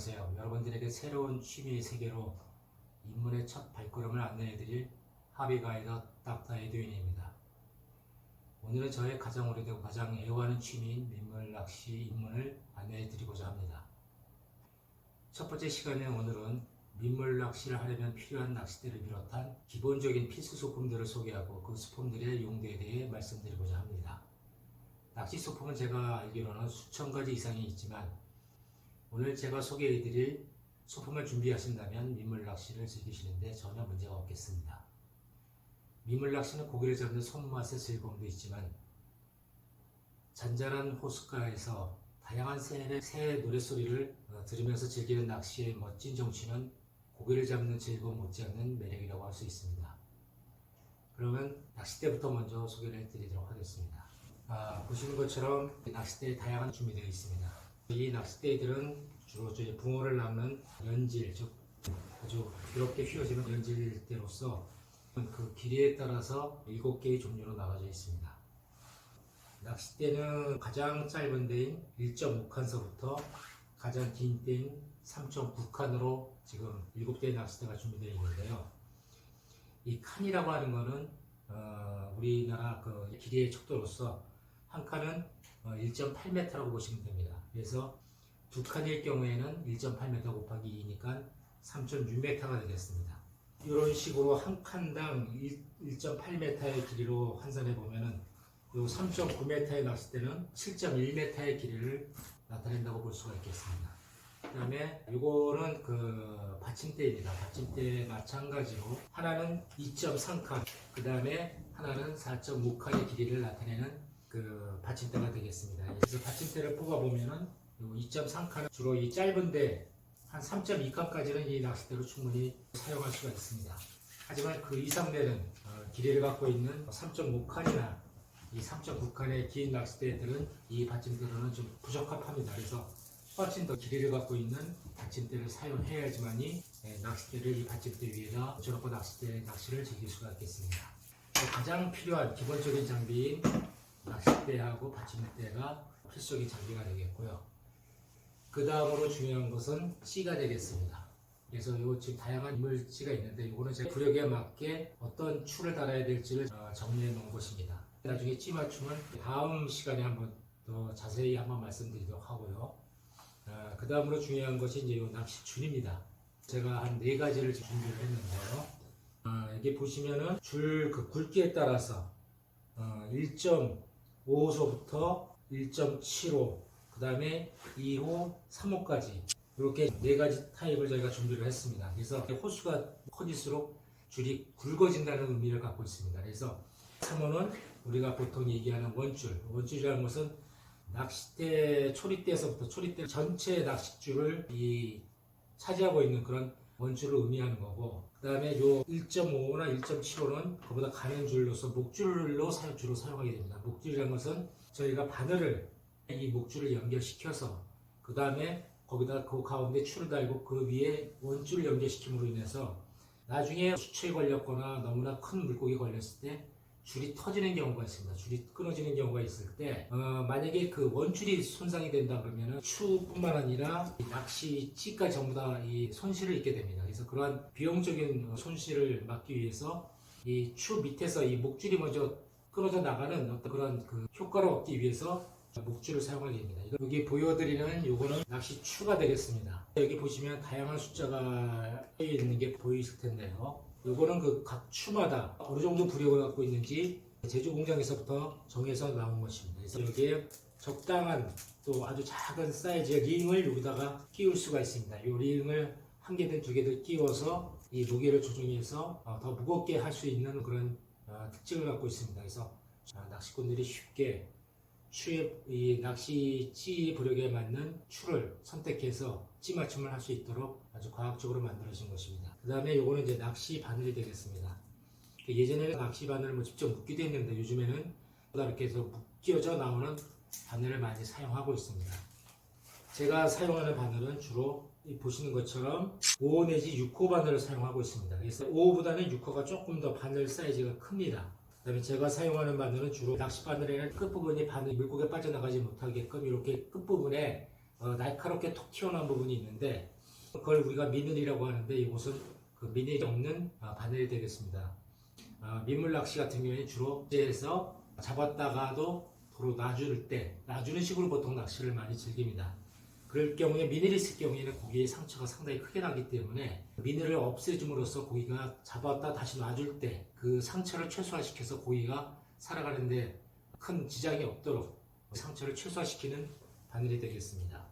안녕하세요. 여러분들에게 새로운 취미의 세계로 입문의 첫 발걸음을 안내해드릴 하비가이더 닥터 에드윈입니다. 오늘은 저의 가장 오래되고 가장 애호하는 취미인 민물 낚시 입문을 안내해드리고자 합니다. 첫 번째 시간에 오늘은 민물 낚시를 하려면 필요한 낚싯대를 비롯한 기본적인 필수 소품들을 소개하고 그 소품들의 용도에 대해 말씀드리고자 합니다. 낚시 소품은 제가 알기로는 수천 가지 이상이 있지만 오늘 제가 소개해드릴 소품을 준비하신다면 민물 낚시를 즐기시는데 전혀 문제가 없겠습니다. 민물 낚시는 고기를 잡는 손맛의 즐거움도 있지만 잔잔한 호숫가에서 다양한 새의 노랫소리를 들으면서 즐기는 낚시의 멋진 정취는 고기를 잡는 즐거움 못지않는 매력이라고 할 수 있습니다. 그러면 낚싯대부터 먼저 소개를 해드리도록 하겠습니다. 보시는 것처럼 낚싯대에 다양한 준비되어 있습니다. 이 낚싯대들은 주로 붕어를 낚는 연질, 즉 아주 부드럽게 휘어지는 연질대로서 그 길이에 따라서 7개의 종류로 나눠져 있습니다. 낚싯대는 가장 짧은 데인 1.5칸서부터 가장 긴 데인 3.9칸으로 지금 7대의 낚싯대가 준비되어 있는데요. 이 칸이라고 하는 것은 우리나라 그 길이의 척도로서 한 칸은 1.8m라고 보시면 됩니다. 그래서 두 칸일 경우에는 1.8m 곱하기 2니까 3.6m가 되겠습니다. 이런 식으로 한 칸당 1.8m의 길이로 환산해 보면은 요 3.9m의 낚싯대는 7.1m의 길이를 나타낸다고 볼 수가 있겠습니다. 그 다음에 요거는 그 받침대입니다. 받침대 마찬가지로 하나는 2.3칸, 그 다음에 하나는 4.5칸의 길이를 나타내는 그 받침대가 되겠습니다. 그래서 받침대를 뽑아보면은 2.3칸은 주로 이 짧은데 한 3.2칸까지는 이 낚싯대로 충분히 사용할 수가 있습니다. 하지만 그 이상 되는 길이를 갖고 있는 3.5칸이나 이 3.9칸의 긴 낚싯대들은 이 받침대로는 좀 부적합합니다. 그래서 훨씬 더 길이를 갖고 있는 받침대를 사용해야지만이 낚싯대를 이 받침대 위에다 저렇게 낚시를 즐길 수가 있겠습니다. 가장 필요한 기본적인 장비인 낚싯대하고 받침대가 필수적인 장비가 되겠고요. 그 다음으로 중요한 것은 찌가 되겠습니다. 그래서 지금 다양한 이물찌가 있는데 이거는 제 부력에 맞게 어떤 추를 달아야 될지를 정리해 놓은 것입니다. 나중에 찌 맞춤은 다음 시간에 한번 더 자세히 한번 말씀드리도록 하고요. 그 다음으로 중요한 것이 이제 이 낚시줄입니다. 제가 한 4가지를 준비를 했는데요. 여기 보시면은 줄 그 굵기에 따라서 1.5호서부터 1.7호, 그 다음에 2호, 3호까지 이렇게 4가지 타입을 저희가 준비를 했습니다. 그래서 호수가 커질수록 줄이 굵어진다는 의미를 갖고 있습니다. 그래서 3호는 우리가 보통 얘기하는 원줄이라는 것은 낚싯대 초리대에서부터 초리대 전체 낚싯줄을 차지하고 있는 그런 원줄을 의미하는 거고, 그 다음에 요 1.5나 1.75는 그보다 가는 줄로서 목줄로 주로 사용하게 됩니다. 목줄이라는 것은 저희가 바늘을 이 목줄을 연결시켜서 그 다음에 거기다 그 가운데 줄을 달고 그 위에 원줄을 연결시킴으로 인해서 나중에 수초에 걸렸거나 너무나 큰 물고기 걸렸을 때 줄이 터지는 경우가 있습니다. 줄이 끊어지는 경우가 있을 때 만약에 그 원줄이 손상이 된다 그러면 추뿐만 아니라 낚시 찌까지 전부 다 이 손실을 입게 됩니다. 그래서 그러한 비용적인 손실을 막기 위해서 이 추 밑에서 이 목줄이 먼저 끊어져 나가는 어떤 그런 그 효과를 얻기 위해서 목줄을 사용하게 됩니다. 여기 보여드리는 요거는 낚시 추가 되겠습니다. 여기 보시면 다양한 숫자가 있는 게 보이실 텐데요. 요거는 그 각 추마다 어느 정도 부력을 갖고 있는지 제조 공장에서부터 정해서 나온 것입니다. 그래서 여기에 적당한 또 아주 작은 사이즈의 링을 여기다가 끼울 수가 있습니다. 이 링을 한 개든 두 개든 끼워서 이 무게를 조정해서 더 무겁게 할 수 있는 그런 특징을 갖고 있습니다. 그래서 낚시꾼들이 쉽게 이 낚시 찌 부력에 맞는 추를 선택해서 찌 맞춤을 할 수 있도록 아주 과학적으로 만들어진 것입니다. 그 다음에 요거는 이제 낚시 바늘이 되겠습니다. 예전에는 낚시 바늘을 직접 묶기도 했는데 요즘에는 이렇게 해서 묶여져 나오는 바늘을 많이 사용하고 있습니다. 제가 사용하는 바늘은 주로 보시는 것처럼 5호 내지 6호 바늘을 사용하고 있습니다. 그래서 5호보다는 6호가 조금 더 바늘 사이즈가 큽니다. 그 다음에 제가 사용하는 바늘은 주로 낚시 바늘에는 끝부분이 물고기가 빠져나가지 못하게끔 이렇게 끝부분에 날카롭게 톡 튀어나온 부분이 있는데 그걸 우리가 미늘이라고 하는데 이곳은 그 미늘이 없는 바늘이 되겠습니다. 민물 낚시 같은 경우에 주로 해서 잡았다가도 도로 놔주는 식으로 보통 낚시를 많이 즐깁니다. 그럴 경우에 미늘이 있을 경우에는 고기의 상처가 상당히 크게 나기 때문에 미늘을 없애줌으로써 고기가 잡았다 다시 놔줄 때 그 상처를 최소화시켜서 고기가 살아가는데 큰 지장이 없도록 상처를 최소화시키는 바늘이 되겠습니다.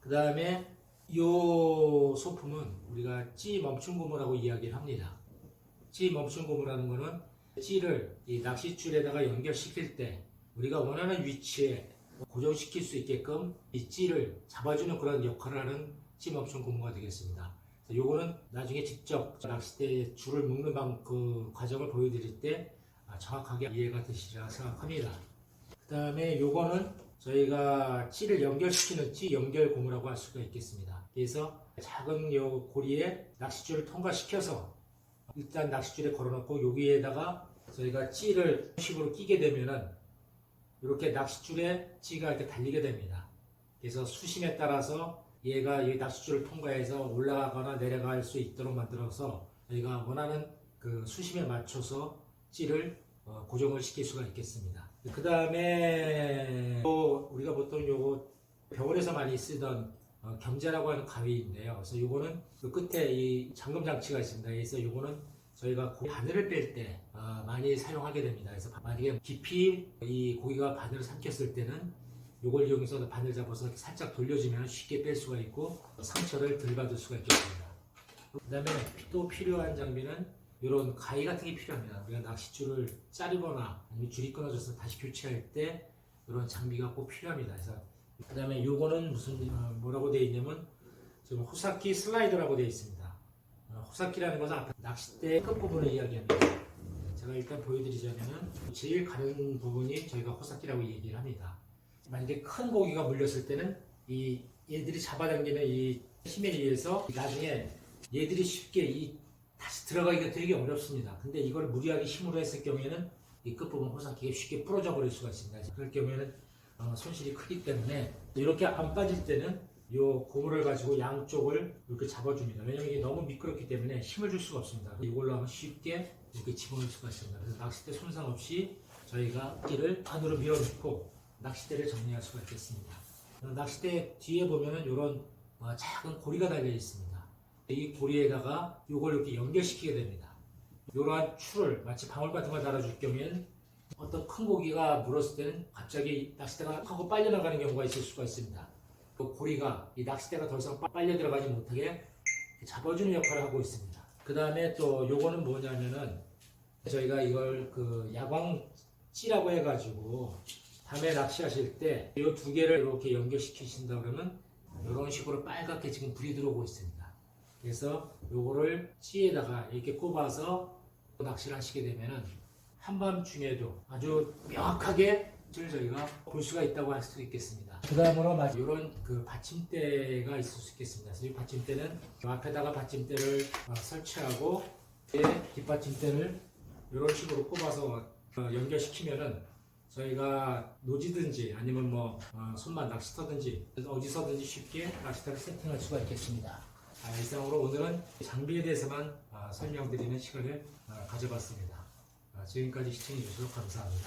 그 다음에 이 소품은 우리가 찌 멈춘 고무라고 이야기를 합니다. 찌 멈춘 고무라는 것은 찌를 이 낚싯줄에다가 연결시킬 때 우리가 원하는 위치에 고정시킬 수 있게끔 이 찌를 잡아주는 그런 역할을 하는 찌 멈춘 고무가 되겠습니다. 요거는 나중에 직접 낚싯대에 줄을 묶는 그 과정을 보여드릴 때 정확하게 이해가 되시리라 생각합니다. 그 다음에 요거는 저희가 찌를 연결시키는 찌 연결 고무라고 할 수가 있겠습니다. 그래서 작은 요 고리에 낚싯줄을 통과시켜서 일단 낚싯줄에 걸어놓고 여기에다가 저희가 찌를 식으로 끼게 되면은 이렇게 낚싯줄에 찌가 이렇게 달리게 됩니다. 그래서 수심에 따라서 얘가 이 낚싯줄을 통과해서 올라가거나 내려갈 수 있도록 만들어서 저희가 원하는 그 수심에 맞춰서 찌를 고정을 시킬 수가 있겠습니다. 그 다음에 우리가 보통 요거 병원에서 많이 쓰던 경자라고 하는 가위인데요. 그래서 요거는 그 끝에 이 잠금 장치가 있습니다. 그래서 요거는 저희가 바늘을 뺄 때 많이 사용하게 됩니다. 그래서 만약에 깊이 이 고기가 바늘을 삼켰을 때는 요걸 이용해서 바늘 잡아서 살짝 돌려주면 쉽게 뺄 수가 있고 상처를 덜 받을 수가 있겠습니다. 그 다음에 또 필요한 장비는 이런 가위 같은 게 필요합니다. 우리가 낚싯줄을 자르거나 아니면 줄이 끊어져서 다시 교체할 때 이런 장비가 꼭 필요합니다. 그래서 그 다음에 요거는 무슨 뭐라고 되어 있냐면 지금 호사키 슬라이더라고 되어 있습니다. 호사키라는 것은 앞에 낚싯대 끝부분을 이야기합니다. 제가 일단 보여드리자면은 제일 가는 부분이 저희가 호사키라고 얘기를 합니다. 만약에 큰 고기가 물렸을 때는 이 얘들이 잡아당기는 이 힘에 의해서 나중에 얘들이 쉽게 다시 들어가기가 되게 어렵습니다. 근데 이걸 무리하게 힘으로 했을 경우에는 이 끝부분 호사키가 쉽게 부러져 버릴 수가 있습니다. 그럴 경우에는 손실이 크기 때문에 이렇게 안 빠질 때는 이 고무를 가지고 양쪽을 이렇게 잡아줍니다. 왜냐면 이게 너무 미끄럽기 때문에 힘을 줄 수가 없습니다. 이걸로 하면 쉽게 이렇게 집어넣을 수가 있습니다. 그래서 낚싯대 손상 없이 저희가 끼를 안으로 밀어넣고 낚싯대를 정리할 수가 있겠습니다. 낚싯대 뒤에 보면은 이런 작은 고리가 달려 있습니다. 이 고리에다가 이걸 이렇게 연결시키게 됩니다. 이러한 줄을 마치 방울 같은 걸 달아줄 경우에는 어떤 큰 고기가 물었을 때는 갑자기 낚싯대가 하고 빨려 나가는 경우가 있을 수가 있습니다. 그 고리가 이 낚싯대가 더 이상 빨려 들어가지 못하게 잡아주는 역할을 하고 있습니다. 그 다음에 또 요거는 뭐냐면은 저희가 이걸 그 야광찌라고 해가지고 밤에 낚시하실 때 이 두 개를 이렇게 연결시키신다 그러면 이런 식으로 빨갛게 지금 불이 들어오고 있습니다. 그래서 요거를 찌에다가 이렇게 꼽아서 낚시를 하시게 되면은 한밤중에도 아주 명확하게 저희가 볼 수가 있다고 할 수 있겠습니다. 그 다음으로 이런 그 받침대가 있을 수 있겠습니다. 그래서 이 받침대는 앞에다가 받침대를 설치하고 뒷받침대를 이런 식으로 꼽아서 연결시키면은 저희가 노지든지 아니면 뭐 손만 낚시터든지 어디서든지 쉽게 낚시터를 세팅할 수가 있겠습니다. 이상으로 오늘은 장비에 대해서만 설명드리는 시간을 가져봤습니다. 지금까지 시청해 주셔서 감사합니다.